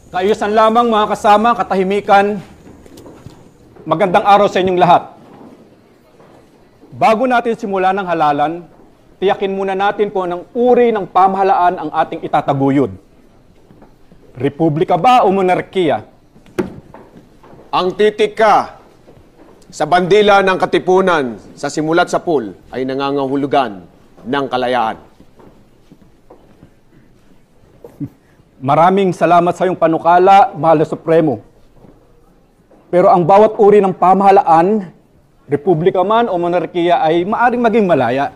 Kaayusan lamang mga kasama, katahimikan, magandang araw sa inyong lahat. Bago natin simulan ng halalan, tiyakin muna natin kung anong uri ng pamahalaan ang ating itataguyod. Republika ba o monarkiya? Ang titik ka sa bandila ng katipunan sa simulat sa pool ay nangangahulugan ng kalayaan. Maraming salamat sa iyong panukala, Mahal na Supremo. Pero ang bawat uri ng pamahalaan, republika man o monarkiya, ay maaring maging malaya.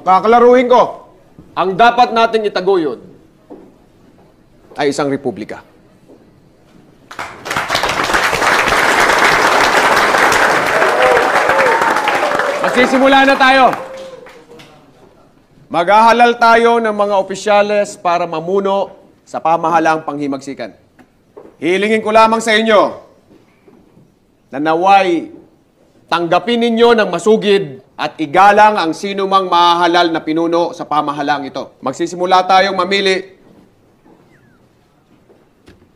Kakalaruhin ko, ang dapat nating itaguyod ay isang republika. Magsisimula na tayo. Maghahalal tayo ng mga opisyales para mamuno sa pamahalaang panghimagsikan. Hilingin ko lamang sa inyo na naway tanggapin ninyo ng masugid at igalang ang sinumang mahahalal na pinuno sa pamahalaang ito. Magsisimula tayong mamili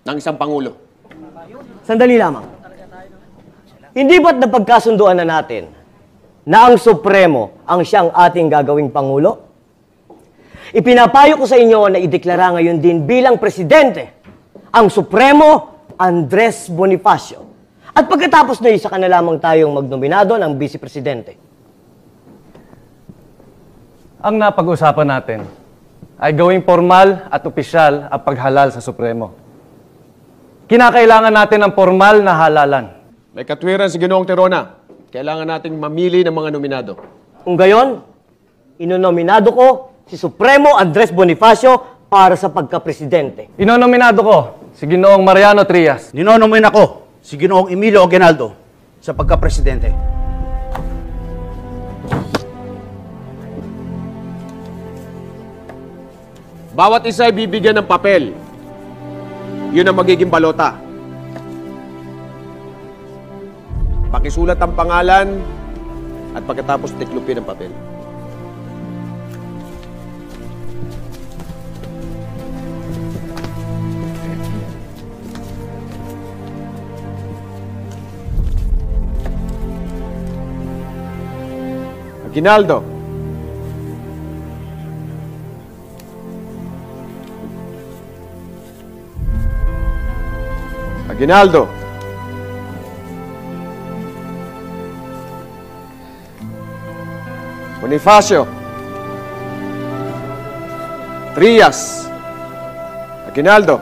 ng isang pangulo. Sandali lamang. Hindi ba't napagkasunduan na natin na ang Supremo ang siyang ating gagawing pangulo? Ipinapayo ko sa inyo na ideklara ngayon din bilang presidente ang Supremo Andres Bonifacio. At pagkatapos na isa ka na lamang tayong magnominado ng Vice Presidente. Ang napag-usapan natin ay gawing formal at opisyal ang paghalal sa Supremo. Kinakailangan natin ng formal na halalan. May katwiran si Ginoong Terona. Kailangan nating mamili ng mga nominado. Kung gayon, inonominado ko si Supremo Andres Bonifacio para sa pagka-presidente. Inonominado ko si Ginoong Mariano Trias. Ninonomin ako si Ginoong Emilio Aguinaldo sa pagka-presidente. Bawat isa ay bibigyan ng papel. Yun ang magiging balota. Pakisulat ang pangalan at pagkatapos tiklupin ang papel. Aguinaldo. Aguinaldo. Bonifacio. Trias. Aguinaldo.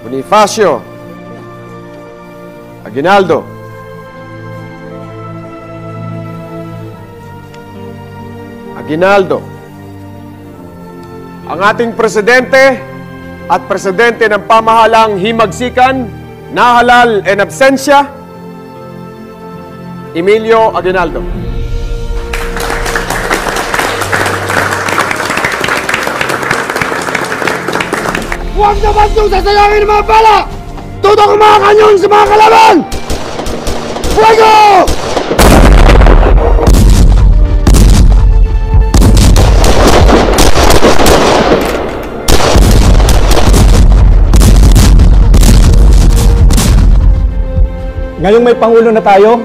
Bonifacio. Aguinaldo. Aguinaldo. Ang ating presidente at presidente ng pamahalang himagsikan, nahalal en absensya, Emilio Aguinaldo. Huwag naman itong sasayangin ng mga bala! Tutok ang mga kanyon sa mga kalaban! Fuego! Ngayong may Pangulo na tayo,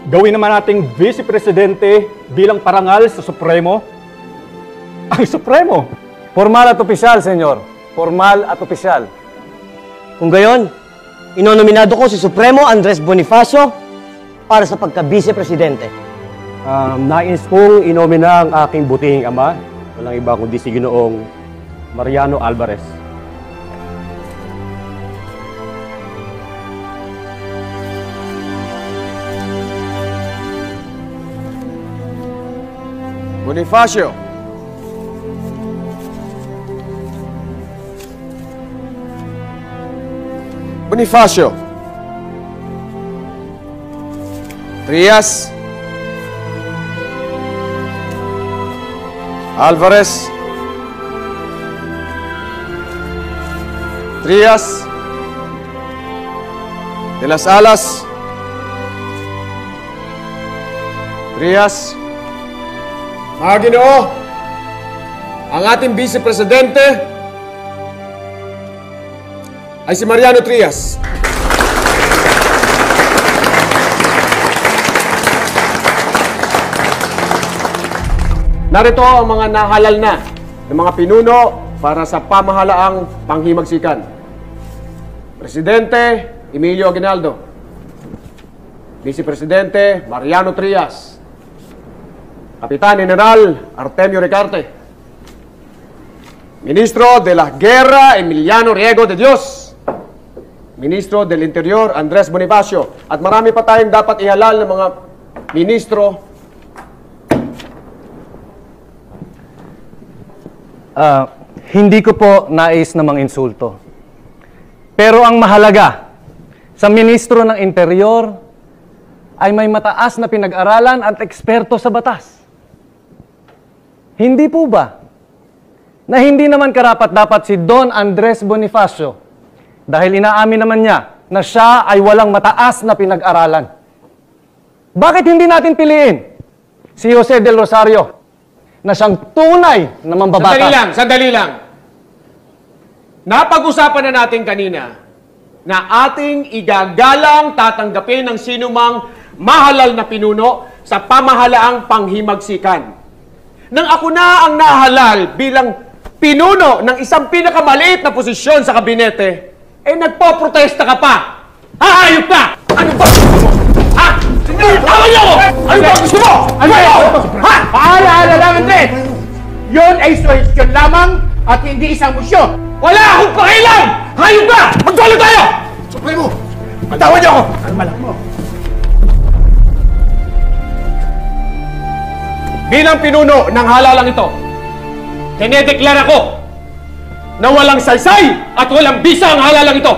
gawin naman nating Vice Presidente bilang parangal sa Supremo. Ang Supremo! Formal at opisyal, senyor. Formal at opisyal. Kung gayon, inonominado ko si Supremo Andres Bonifacio para sa pagka-Vice Presidente. Nais kong inomina ang aking butihing ama, walang iba kundi si Ginoong Mariano Alvarez. Bonifacio. Bonifacio. Trias. Alvarez. Trias. De las Alas. Trias. Mga Ginoo, ang ating Vice Presidente ay si Mariano Trias. Narito ang mga nahalal na ng mga pinuno para sa pamahalaang panghimagsikan. Presidente Emilio Aguinaldo. Vice Presidente Mariano Trias. Kapitan General Artemio Recarte. Ministro de la Guerra Emiliano Riego de Dios. Ministro del Interior Andres Bonifacio. At marami pa tayong dapat ihalal ng mga ministro. Hindi ko po nais na mang-insulto. Pero ang mahalaga, sa Ministro ng Interior ay may mataas na pinag-aralan at eksperto sa batas. Hindi po ba na hindi naman karapat-dapat si Don Andres Bonifacio dahil inaamin naman niya na siya ay walang mataas na pinag-aralan? Bakit hindi natin piliin si Jose del Rosario na siyang tunay na mambabatas? Sandali lang. Napag-usapan na natin kanina na ating igagalang tatanggapin ng sinumang mahalal na pinuno sa pamahalaang panghimagsikan. Nang ako na ang nahalal bilang pinuno ng isang pinakamaliit na posisyon sa kabinete, nagpo-protesta ka pa! Hayop ka! Ano ba gusto mo? Ha? Tama niyo ako! Ano ba gusto mo? Ano ba? Ha? Paalaala lang, Andres! Yun ay suwestyon lamang at hindi isang musyon! Wala akong pakialam! Hayop ka! Magdolo tayo! Supremo! Patawan niyo ako! Ano malak mo? Bilang pinuno ng halalang ito, dinedeklara ko na walang saysay at walang bisa ang halalang ito.